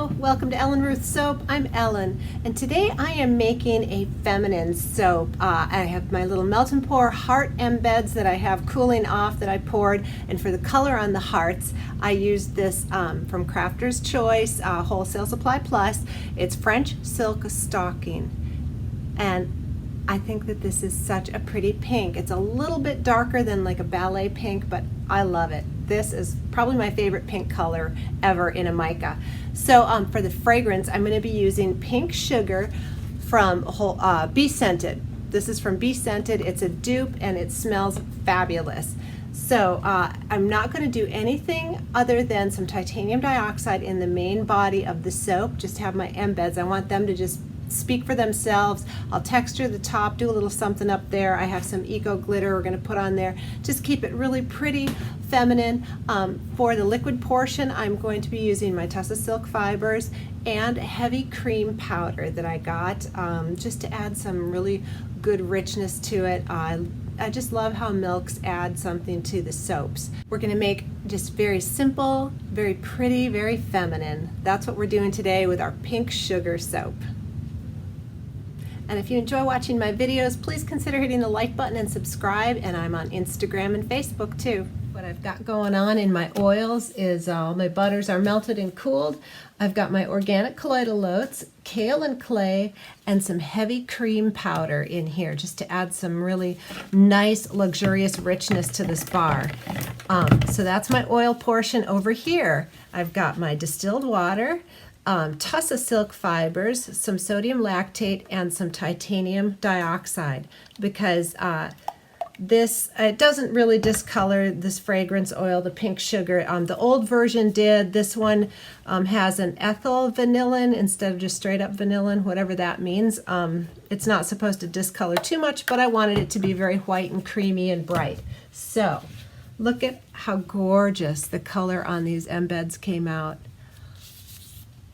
Hello, welcome to Ellen Ruth Soap. I'm Ellen, and today I am making a feminine soap. I have my little melt and pour heart embeds that I have cooling off that I poured, and for the color on the hearts, I used this from Crafter's Choice Wholesale Supply Plus. It's French silk stocking, and I think that this is such a pretty pink. It's a little bit darker than like a ballet pink, but I love it. This is probably my favorite pink color ever in a mica. So for the fragrance, I'm going to be using Pink Sugar from Be Scented. This is from Be Scented. It's a dupe and it smells fabulous. So I'm not going to do anything other than some titanium dioxide in the main body of the soap. Just have my embeds. I want them to just speak for themselves. I'll texture the top, do a little something up there. I have some eco glitter we're going to put on there. Just keep it really pretty, feminine. For the liquid portion, I'm going to be using my Tussa Silk Fibers and heavy cream powder that I got just to add some really good richness to it. I just love how milks add something to the soaps. We're going to make just very simple, very pretty, very feminine. That's what we're doing today with our Pink Sugar soap. And if you enjoy watching my videos, please consider hitting the like button and subscribe. And I'm on Instagram and Facebook too. What I've got going on in my oils is all my butters are melted and cooled. I've got my organic colloidal oats, kale and clay, and some heavy cream powder in here just to add some really nice, luxurious richness to this bar. So that's my oil portion. Over here, I've got my distilled water, Tussa Silk Fibers, some sodium lactate, and some titanium dioxide, because it doesn't really discolor this fragrance oil, the Pink Sugar. The old version did. This one has an ethyl vanillin instead of just straight up vanillin, whatever that means. It's not supposed to discolor too much, but I wanted it to be very white and creamy and bright. So look at how gorgeous the color on these embeds came out.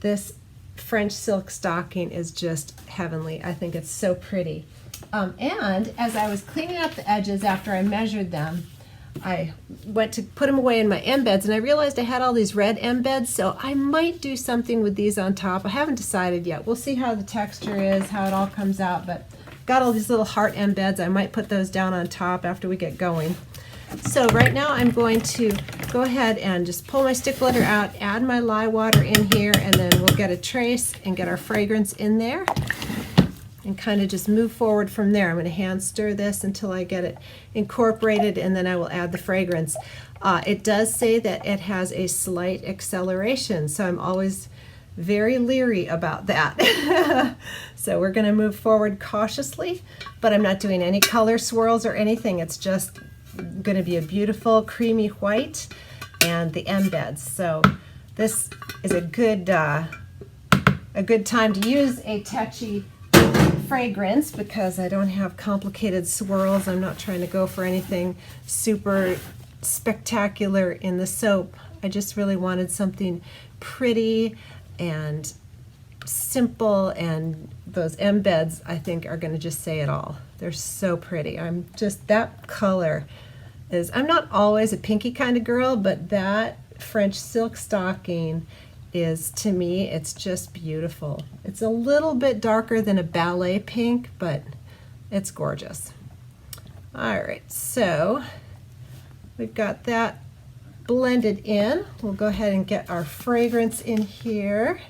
This French silk stocking is just heavenly. I think it's so pretty. And as I was cleaning up the edges after I measured them, I went to put them away in my embeds, and I realized I had all these red embeds, so I might do something with these on top. I haven't decided yet. We'll see how the texture is, how it all comes out, but got all these little heart embeds. I might put those down on top after we get going. So right now I'm going to go ahead and just pull my stick blender out, add my lye water in here, and then we'll get a trace and get our fragrance in there and kind of just move forward from there. I'm going to hand stir this until I get it incorporated, and then I will add the fragrance. It does say that it has a slight acceleration, so I'm always very leery about that. So we're going to move forward cautiously, but I'm not doing any color swirls or anything. It's just going to be a beautiful creamy white and the embeds. So this is a good time to use a touchy fragrance because I don't have complicated swirls. I'm not trying to go for anything super spectacular in the soap. I just really wanted something pretty and simple, and those embeds I think are going to just say it all. They're so pretty. That color is, I'm not always a pinky kind of girl, but that French silk stocking is, to me, it's just beautiful. It's a little bit darker than a ballet pink, but it's gorgeous. All right, so we've got that blended in. We'll go ahead and get our fragrance in here.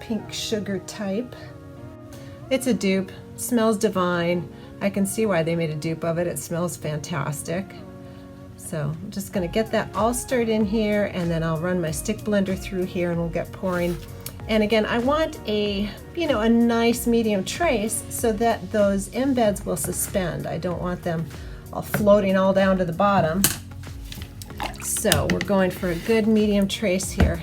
Pink Sugar type. It's a dupe, smells divine. I can see why they made a dupe of it. It smells fantastic. So I'm just going to get that all stirred in here, and then I'll run my stick blender through here and we'll get pouring. And again, I want a nice medium trace so that those embeds will suspend. I don't want them all floating all down to the bottom. So we're going for a good medium trace here.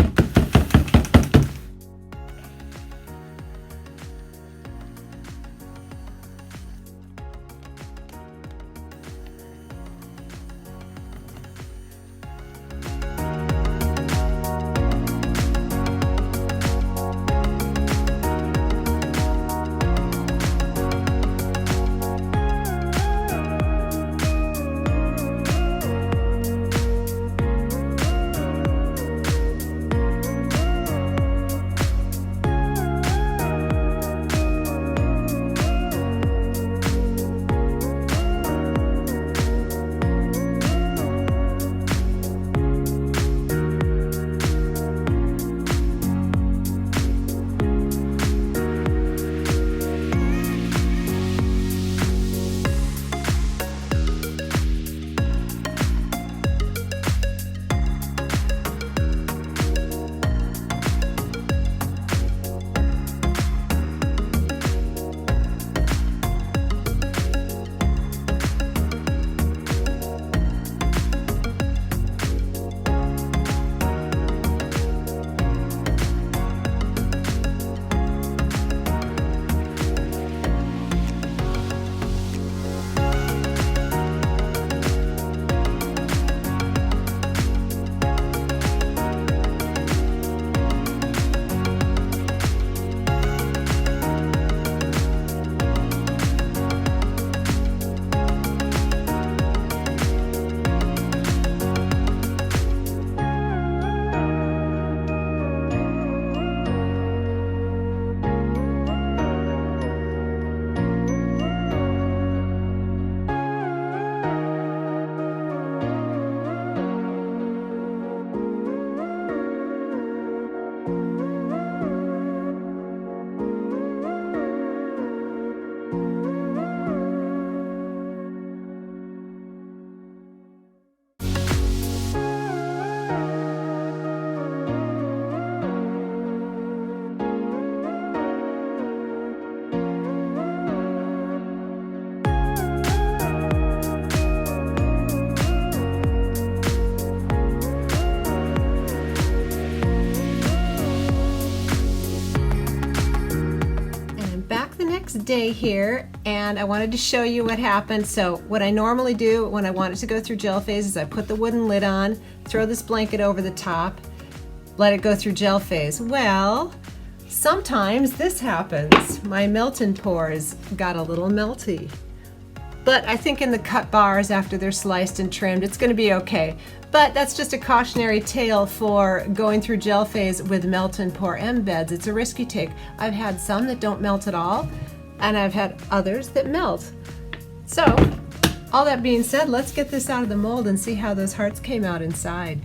next day here, and I wanted to show you what happened. So what I normally do when I want it to go through gel phase is I put the wooden lid on, throw this blanket over the top, let it go through gel phase. Well, sometimes this happens. My melt and pours got a little melty. But I think in the cut bars after they're sliced and trimmed, it's going to be okay. But that's just a cautionary tale for going through gel phase with melt and pour embeds. It's a risky take. I've had some that don't melt at all, and I've had others that melt. So, all that being said, let's get this out of the mold and see how those hearts came out inside.